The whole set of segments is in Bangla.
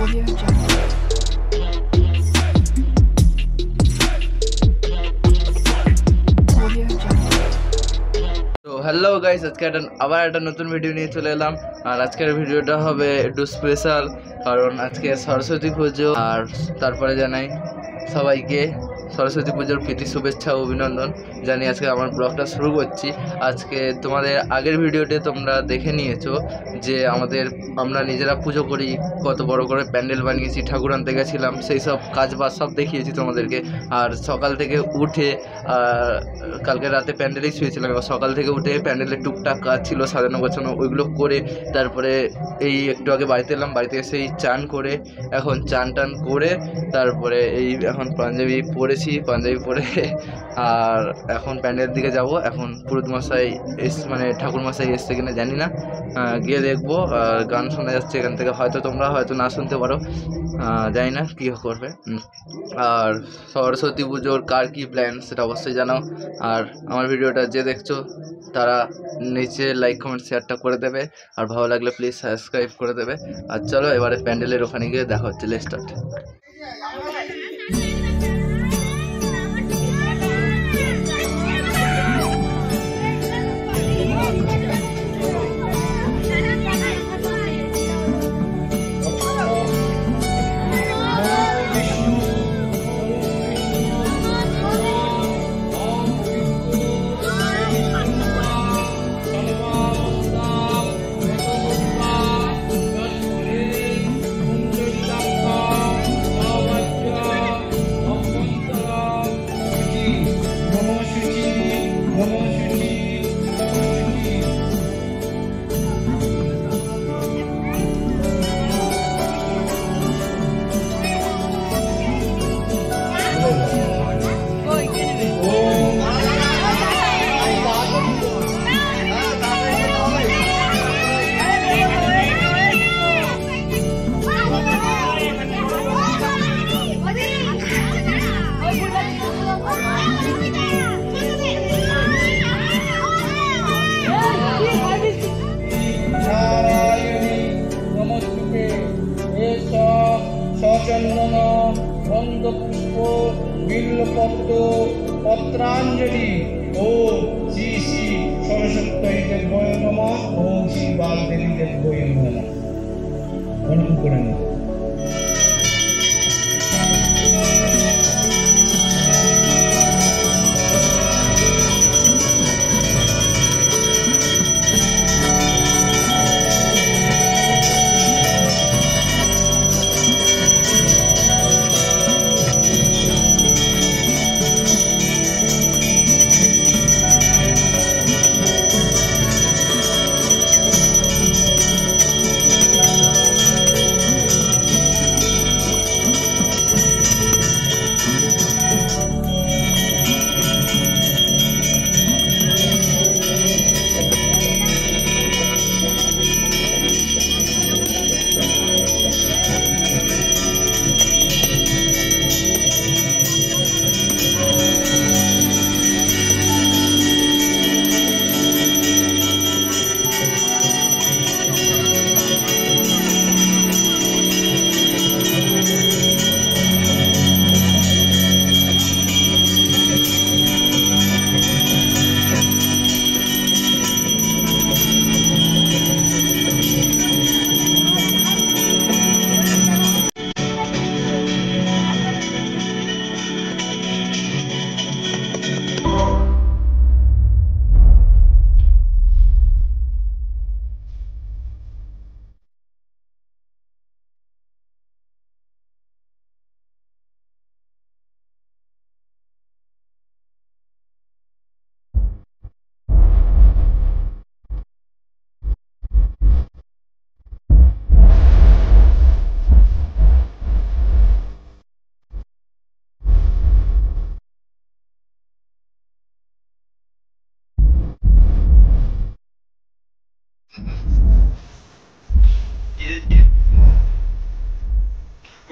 Audio Jungle. Audio Jungle. তো হ্যালো গাইস, আজকে আবার একটা নতুন ভিডিও নিয়ে চলে এলাম। আর আজকের ভিডিওটা হবে একটু স্পেশাল, কারণ আজকে সরস্বতী পুজো। আর তারপরে জানাই সবাইকে সরস্বতী পুজোর প্রীতি শুভেচ্ছা ও অভিনন্দন জানিয়ে আজকে আমার ব্লগটা শুরু করছি। আজকে তোমাদের আগের ভিডিওতে তোমরা দেখে নিয়েছো যে আমরা নিজেরা পুজো করি, কত বড় করে প্যান্ডেল বানিয়েছি, ঠাকুর আনতে গেছিলাম, সেই সব কাজ বাজ সব দেখিয়েছি তোমাদেরকে। আর সকাল থেকে উঠে কালকে রাতে প্যান্ডেলেই শুয়েছিলাম, সকাল থেকে উঠে প্যান্ডেলের টুকটাক কাজ ছিল সাজানো গোছানো, ওইগুলো করে তারপরে এই একটু আগে বাড়িতে এলাম। বাড়িতে এসেই চান করে এখন চান টান করে তারপরে এই এখন পাঞ্জাবি পরে আর এখন প্যান্ডেলের দিকে যাব। এখন পুরোহিত মশাই মানে ঠাকুর মশাই এসছে কিনা জানি না, গিয়ে দেখবো। আর গান শোনা যাচ্ছে এখান থেকে, হয়তো তোমরা হয়তো না শুনতে পারো, জানি না কী করবে। আর সরস্বতী পুজোর কার কী প্ল্যান সেটা অবশ্যই জানাও। আর আমার ভিডিওটা যে দেখছো তারা নিচে লাইক কমেন্ট শেয়ারটা করে দেবে, আর ভালো লাগলে প্লিজ সাবস্ক্রাইব করে দেবে। আর চলো এবারে প্যান্ডেলের ওখানে গিয়ে দেখা হচ্ছে। Let's start. সচন্দন গন্ধপুষ্প বিল্লপত্র পত্রাঞ্জলি। ও শ্রী শ্রী সরস্বতী দেব্যয় নমঃ। ওম শ্রী বাগদেবী দেব্যয় নমঃ। প্রণাম করে নেব।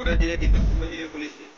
Udah jadi itu, cuma dia polisi.